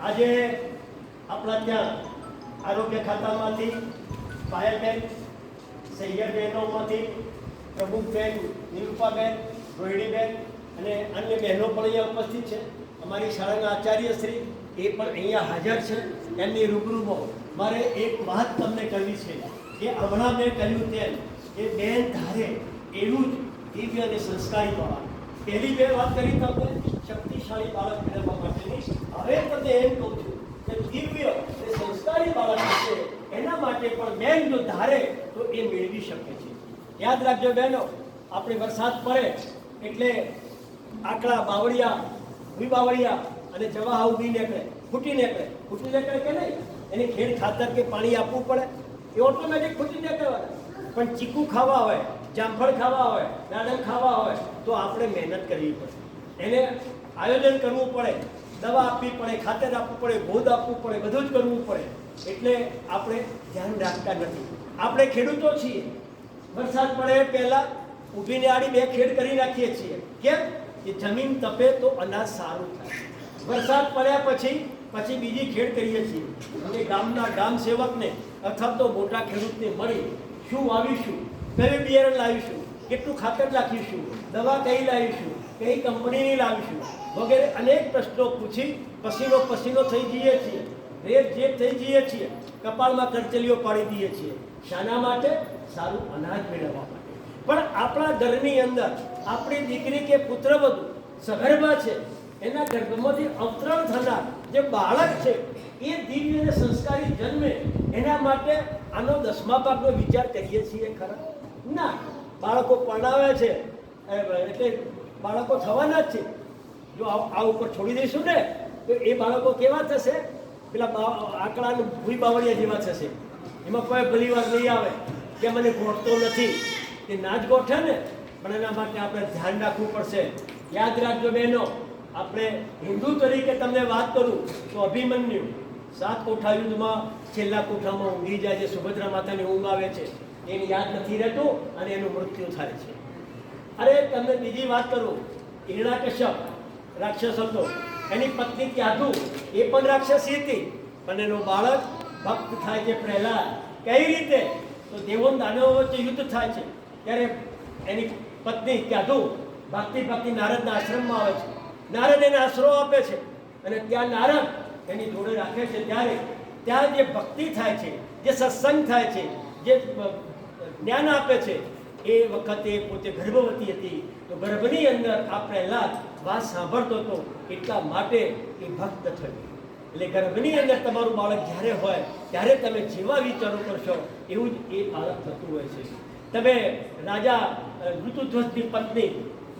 આજે આપણા ત્યાં આરોગ્ય ખાતામાંથી પાયલબેન, સૈયદબેનોમાંથી પ્રમુખબેન, નિરૂપાબેન, રોહિણીબેન અને અન્ય બહેનો પણ અહીંયા ઉપસ્થિત છે. અમારી શાળાના આચાર્યશ્રી એ પણ અહીંયા હાજર છે. એમની રૂબરૂમાં મારે એક વાત તમને કરવી છે કે હમણાં મેં કહ્યું તેમ કે બેન ધારે એવું જ દિવ્ય અને સંસ્કારી બાળક. પહેલી બે વાત કરી તમને શક્તિશાળી બાળક મેળવવા માટેની. હવે તમને એમ કહું છું કે દિવ્ય અને સંસ્કારી બાળક છે એના માટે પણ બેન જો ધારે તો એ મેળવી શકે છે. યાદ રાખજો બહેનો, આપણે વરસાદ પડે એટલે આકડા બાવળિયા, બાવળિયા અને જવાહા ઉભી નીકળે, ફૂટી નીકળે કે નહીં? એની ખેડ ખાતર કે પાણી આપવું પડે, એ ઓટોમેટિક ફૂટી નીકળવાના. પણ ચીકુ ખાવા હોય, જામફળ ખાવા હોય, દાડમ ખાવા હોય તો આપણે મહેનત કરવી પડે, એને આયોજન કરવું પડે, દવા આપવી પડે, ખાતર આપવું પડે, ગોદ આપવું પડે, બધું જ કરવું પડે. એટલે આપણે ધ્યાન રાખતા નથી. આપણે ખેડૂતો છીએ, વરસાદ પડે પહેલાં ઊભીને આડી બે ખેડ કરી નાખીએ છીએ. કેમ? કે જમીન તપે તો અનાજ સારું થાય. વરસાદ પડ્યા પછી બીજી ખેડ કરીએ છીએ. અને ગામ સેવકને અથવા તો મોટા ખેડૂતને મળી શું વાવીશું, કયું બિયારણ લાવીશું, કેટલું ખાતર નાખીશું, દવા કઈ લાવીશું, કઈ કંપનીની લાવીશું વગેરે અનેક પ્રશ્નો પૂછી પસીનો થઈ જઈએ છીએ, રેત જેટ થઈ જઈએ છીએ, કપાળમાં કરચલીઓ પાડી દઈએ છીએ. શાના માટે? સારું અનાજ મેળવવા માટે. પણ આપણા ઘરની અંદર આપણી દીકરી કે પુત્રવધુ સગર્ભા છે, એના ગર્ભમાંથી અવતરણ થનાર જે બાળક છે એ દિવ્ય અને સંસ્કારી જન્મે એના માટે આનો 10મા ભાગનો વિચાર કરીએ છીએ ખરા? ના. બાળકો પરણાવે છે એટલે બાળકો થવાના જ છે. જો આ ઉપર છોડી દઈશું ને તો એ બાળકો કેવા થશે? પેલા આકડાનું ભૂઈ બાવળિયા જેવા થશે. એમાં કોઈ ભલી વાર નહીં આવે કે મને ગોઠતો નથી. એ ના જ ગોઠે ને. પણ એના માટે આપણે ધ્યાન રાખવું પડશે. યાદ રાખજો બહેનો, આપણે હિન્દુ તરીકે તમને વાત કરું તો અભિમન્યુ 7 કોઠા યુદ્ધમાં છેલ્લા કોઠામાં ઊંઘી જાય છે. સુભદ્રા માતાની ઊંઘ આવે છે, એને યાદ નથી રહેતું અને એનું મૃત્યુ થાય છે. અરે તમને બીજી વાત કરું, હિરણ્યકશ્યપ રાક્ષસ હતો, એની પત્ની ત્યાધુ એ પણ રાક્ષસી હતી, પણ એનો બાળક ભક્ત થાય છે પ્રહલાદ. કઈ રીતે? તો દેવો દાનવો વચ્ચે યુદ્ધ થાય છે ત્યારે એની પત્ની ત્યાધુ ભક્તિ નારદના આશ્રમમાં આવે છે. નારદ એને આશરો આપે છે અને ત્યાં નારદ એની જોડે રાખે છે. ત્યારે ત્યાં જે ભક્તિ થાય છે, જે સત્સંગ થાય છે, જે જ્ઞાન આપે છે, એ વખતે પોતે ગર્ભવતી હતી. તો ગર્ભની અંદર આ પ્રહલાદ વાત સાંભળતો હતો, એટલા માટે એ ભક્ત થયો. એટલે ગર્ભની અંદર તમારું બાળક જ્યારે હોય ત્યારે તમે જેવા વિચારો કરશો એવું જ એ બાળક થતું હોય છે. તમે રાજા ઋતુધ્વજની પત્ની,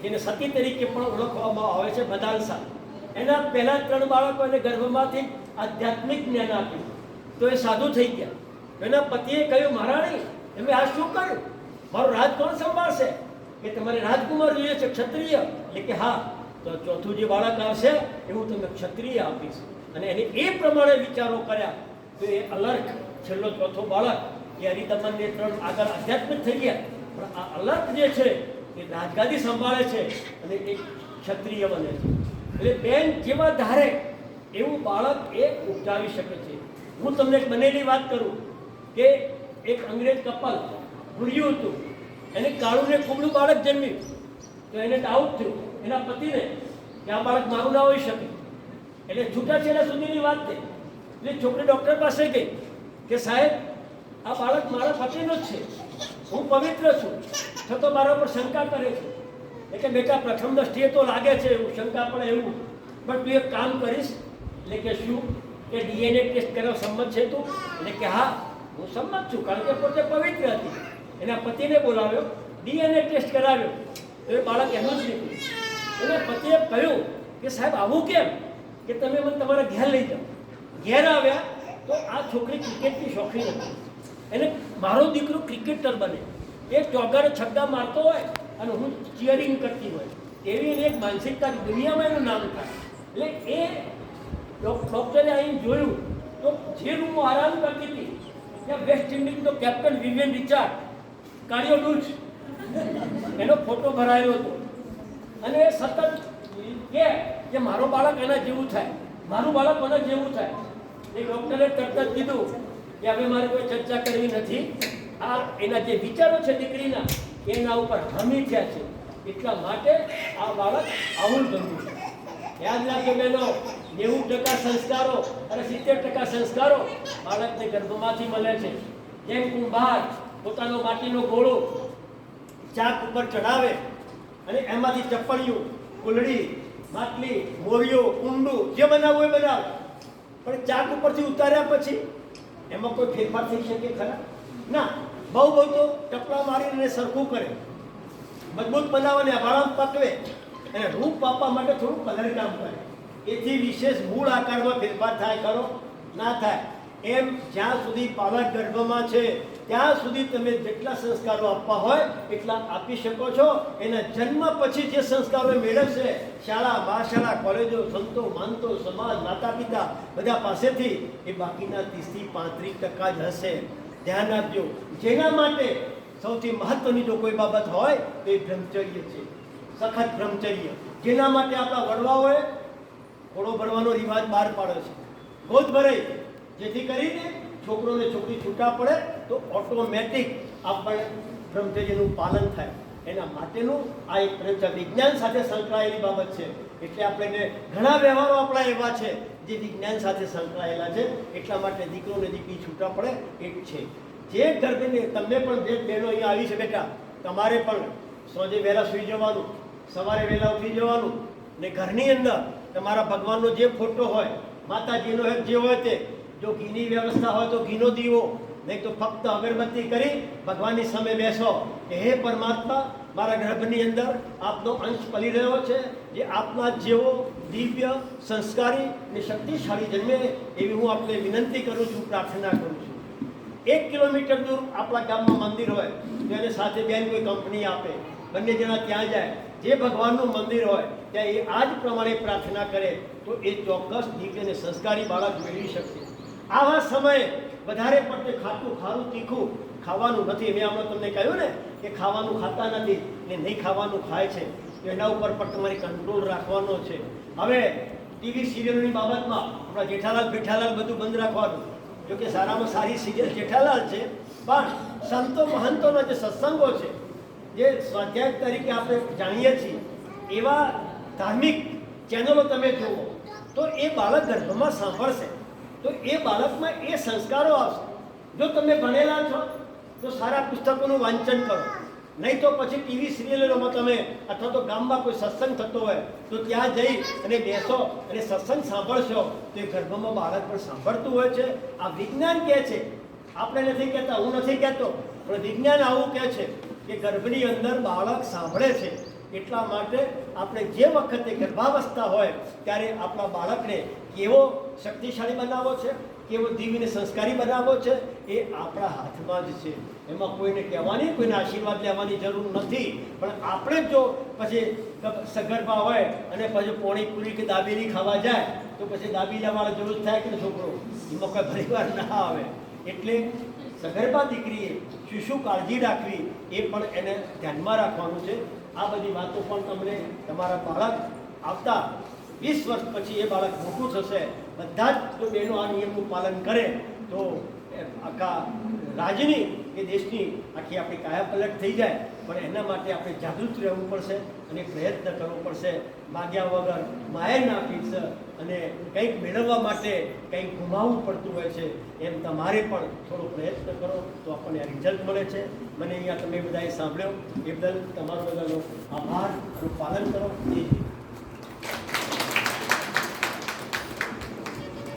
જેને સતી તરીકે પણ ઓળખવામાં આવે છે, બદાલસા, એના પહેલા 3 બાળકો એને ગર્ભમાંથી આધ્યાત્મિક જ્ઞાન આપ્યું તો એ સાધુ થઈ ગયા. એના પતિએ કહ્યું, મહારાણી તમે આ શું કર્યું? મારું રાજ કોણ સંભાળશે? કે તમારે રાજકુમાર જોઈએ છે, ક્ષત્રિય? એટલે કે હા, તો ચોથું જે બાળક આવશે એ હું તમને ક્ષત્રિય આપીશ. અને એને એ પ્રમાણે વિચારો કર્યા તો એ અલર્ક છેલ્લો ચોથો બાળક એ હરિદમનને 3 આગળ આધ્યાત્મિક થઈ ગયા. પણ આ અલર્ક જે છે એ રાજગાદી સંભાળે છે અને એ ક્ષત્રિય બને છે. એટલે બેન જેવા ધારે એવું બાળક એ ઉપજાવી શકે છે. હું તમને એક બનેલી વાત કરું કે એક અંગ્રેજ કપલ ભૂર્યું હતું, એને કાળું ને કુબળું બાળક જન્મ્યું. તો એને ડાઉટ થયું એના પતિને કે આ બાળક મારું ના હોઈ શકે. એટલે છૂટાછેડા સુધીની વાત થઈ. એટલે છોકરી ડૉક્ટર પાસે ગઈ કે સાહેબ આ બાળક મારા પતિનો જ છે, હું પવિત્ર છું, છતાં મારા પર શંકા કરે છે. એટલે બેટા પ્રથમ દ્રષ્ટિએ તો લાગે છે એવું, શંકા પડે એવું, પણ તું એક કામ કરીશ? એટલે કે શું? કે DNA ટેસ્ટ કરવા સંમત છે તું? એટલે કે હા હું સંમત છું, કારણ કે પોતે પવિત્ર હતી. એના પતિને બોલાવ્યો, DNA ટેસ્ટ કરાવ્યો તો એ બાળક એનું જ નીકળ્યું. એને પતિએ કહ્યું કે સાહેબ આવું કેમ? કે તમે મને તમારા ઘેર લઈ જાઓ. ઘેર આવ્યા તો આ છોકરી ક્રિકેટની શોખીન હતી. એને મારો દીકરો ક્રિકેટર બને, એક ચોગ્ગાને છગ્ગા મારતો હોય અને હું ચીયરિંગ કરતી હોય, એવી એક માનસિકતા દુનિયામાં એનું નામ થાય. એટલે એ ડૉક્ટરે અહીં જોયું તો જે રૂમો આરામ કરતી હતી ત્યાં વેસ્ટ ઇન્ડિઝનો કેપ્ટન વિવિયન રિચાર્ડ કાર્ડિયો ડૂચ એનો ફોટો ભરાયેલો હતો. અને એ સતત કે મારો બાળક એના જેવું થાય, મારું બાળક મને જેવું થાય. એક ડૉક્ટરે તરત જ કીધું કે હવે મારે કોઈ ચર્ચા કરવી નથી. આ એના જે વિચારો છે દીકરીના એના ઉપર હામી થયા છે, એટલા માટે આ બાળક આવું બન્યું છે. યાદ રાખજો બહેનો, 90% સંસ્કારો અને 70% સંસ્કારો બાળકને ગર્ભમાંથી મળે છે. જેમ કુંભાર પોતાનો માટીનો ગોળો ચાક ઉપર ચડાવે અને એમાંથી ચપ્પડિયું, કુલડી, માટલી, મોરિયો, કુંડું જે બનાવવું એ બનાવે, પણ ચાક ઉપરથી ઉતાર્યા પછી એમાં કોઈ ફેરફાર થઈ શકે ખરા? ના. બહુ તો ટપલા મારીને સરખું કરે, મજબૂત બનાવવાને આભાળામાં પકવે અને રૂપ આપવા માટે થોડું કલર કામ કરે. એથી વિશેષ મૂળ આકારમાં ફેરફાર થાય ખરો? ના થાય. એમ જ્યાં સુધી બાળક ગર્ભમાં છે ત્યાં સુધી તમે જેટલા સંસ્કારો આપવા હોય એટલા આપી શકો છો. એના જન્મ પછી જે સંસ્કારો મેળવશે શાળા, મહાશાળા, કોલેજો, સંતો, માનતો, સમાજ, માતા પિતા બધા પાસેથી, એ બાકીના 30 થી 35% જ હશે. ધ્યાન આપજો. જેના માટે સૌથી મહત્વની જો કોઈ બાબત હોય તો એ બ્રહ્મચર્ય છે, સખત બ્રહ્મચર્ય. જેના માટે આપણા વડવાઓએ ઘોડો ભરવાનો રિવાજ બહાર પાડ્યો છે, ગોદ ભરાઈ, જેથી કરીને છોકરો ને છોકરી છૂટા પડે તો ઓટોમેટિક આપણે બ્રહ્મચર્યનું પાલન થાય. એના માટેનું આ એક વિજ્ઞાન સાથે સંકળાયેલી બાબત છે. એટલે આપણે ઘણા વ્યવહારો આપણા એવા છે જે વિજ્ઞાન સાથે સંકળાયેલા છે. એટલા માટે દીકરો ને દીકરી છૂટા પડે એ જ છે. જે ગર્ભને તમને પણ જે બહેનો અહીંયા આવી છે બેટા, તમારે પણ સાંજે વહેલા સૂઈ જવાનું, સવારે વહેલા ઉઠી જવાનું ને ઘરની અંદર તમારા ભગવાનનો જે ફોટો હોય, માતાજીનો જે હોય તે, જો ઘીની વ્યવસ્થા હોય તો ઘીનો દીવો, નહીં તો ફક્ત અગરબત્તી કરી ભગવાનની સામે બેસો કે હે પરમાત્મા, મારા ગર્ભની અંદર આપનો અંશ પલી રહ્યો છે, જે આપના જેવો દિવ્ય, સંસ્કારી ને શક્તિશાળી જન્મે એવી હું આપને વિનંતી કરું છું, પ્રાર્થના કરું છું. 1 કિલોમીટર દૂર આપણા ગામમાં મંદિર હોય તો એને સાથે બેન કોઈ કંપની આપે, બંને જણા ત્યાં જાય. જે ભગવાનનું મંદિર હોય ત્યાં એ આ જ પ્રમાણે પ્રાર્થના કરે તો એ ચોક્કસ દિવ્ય અને સંસ્કારી બાળક મેળવી શકશે. આવા સમયે વધારે પડતે ખાટું, ખારું, તીખું ખાવાનું નથી. મેં હમણાં તમને કહ્યું ને કે ખાવાનું ખાતા નથી ને નહીં ખાવાનું ખાય છે, એના ઉપર પણ તમારે કંટ્રોલ રાખવાનો છે. હવે ટીવી સિરિયલોની બાબતમાં આપણા જેઠાલાલ બેઠાલાલ બધું બંધ રાખવાનું. જોકે સારામાં સારી સિરિયલ જેઠાલાલ છે, પણ સંતો મહંતોના જે સત્સંગો છે, જે સ્વાધ્યાય તરીકે આપણે જાણીએ છીએ એવા ધાર્મિક ચેનલો તમે જુઓ તો એ બાળક ગર્ભમાં સાંભળશે તો એ બાળકમાં એ સંસ્કારો આવશે. જો તમે ભણેલા છો તો સારા પુસ્તકોનું વાંચન કરો, નહીં તો પછી ટીવી સિરિયલોમાં તમે અથવા તો ગામમાં કોઈ સત્સંગ થતો હોય તો ત્યાં જઈ અને બેસો અને સત્સંગ સાંભળશો તો એ ગર્ભમાં બાળક પણ સાંભળતું હોય છે. આ વિજ્ઞાન કહે છે, આપણે નથી કહેતા, હું નથી કહેતો, પણ વિજ્ઞાન આવું કહે છે કે ગર્ભની અંદર બાળક સાંભળે છે. એટલા માટે આપણે જે વખતે ગર્ભાવસ્થા હોય ત્યારે આપણા બાળકને કેવો શક્તિશાળી બનાવવો છે, કેવો દિવ્ય સંસ્કારી બનાવવો છે, એ આપણા હાથમાં જ છે. એમાં કોઈને કહેવાની, કોઈને આશીર્વાદ લેવાની જરૂર નથી. પણ આપણે જો પછી સગર્ભા હોય અને પછી પોણીપુરી કે દાબેલી ખાવા જાય તો પછી દાબેલા વાળા જરૂર થાય કે છોકરો, એમાં કોઈ પરિવાર ના આવે. એટલે સગર્ભા દીકરીએ શું કાળજી રાખવી એ પણ એને ધ્યાનમાં રાખવાનું છે. આ બધી વાતો પણ તમને તમારા બાળક આવતા 20 વર્ષ પછી એ બાળક મોટું થશે, બધા જ જો બહેનો આ નિયમનું પાલન કરે તો આખા રાજ્યની કે દેશની આખી આપણી કાયાપલટ થઈ જાય. પણ એના માટે આપણે જાગૃત રહેવું પડશે અને પ્રયત્ન કરવો પડશે. માગ્યા વગર માય ના પીશ અને કંઈક મેળવવા માટે કંઈક ગુમાવવું પડતું હોય છે. એમ તમારે પણ થોડો પ્રયત્ન કરો તો આપણને રિઝલ્ટ મળે છે. મને અહીંયા તમે બધાએ સાંભળ્યો એ બદલ તમારો બધાનો આભાર. પાલન કરો.